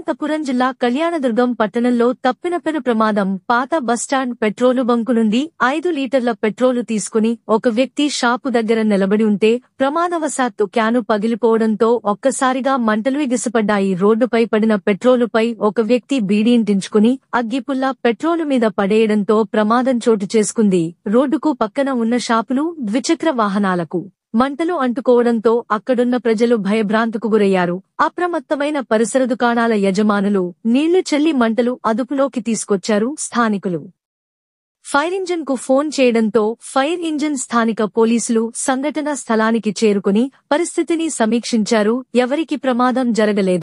అనంతపురం జిల్లా కళ్యాణదుర్గం పట్టణంలో తప్పినపెను ప్రమాదం. పాత బస్టాండ్ పెట్రోలు బంకు నుండి 5 లీటర్ల పెట్రోలు తీసుకుని ఒక వ్యక్తి షాపు దగ్గర నిలబడి ఉంటే ప్రమాదవశాత్తు క్యాను పగిలిపోవడంతో ఒక్కసారిగా మంటలు ఎగిసిపడ్డాయి. రోడ్డుపై పడిన పెట్రోలుపై ఒక వ్యక్తి బీడీంటించుకుని అగ్గిపుల్ల పెట్రోలు మీద పడేయడంతో ప్రమాదం చోటు చేసుకుంది. రోడ్డుకు పక్కన ఉన్న షాపులు, ద్విచక్ర వాహనాలకు మంటలు అంటుకోవడంతో అక్కడున్న ప్రజలు భయభ్రాంతికి గురయ్యారు. అప్రమత్తమైన పరిసర దుకాణాల యజమానులు నీళ్లు చల్లి మంటలు అదుపులోకి తీసుకొచ్చారు. స్థానికులు ఫైర్ ఇంజిన్ కు ఫోన్ చేయడంతో ఫైర్ ఇంజిన్, స్థానిక పోలీసులు సంఘటనా స్థలానికి చేరుకుని పరిస్థితిని సమీక్షించారు. ఎవరికీ ప్రమాదం జరగలేదు.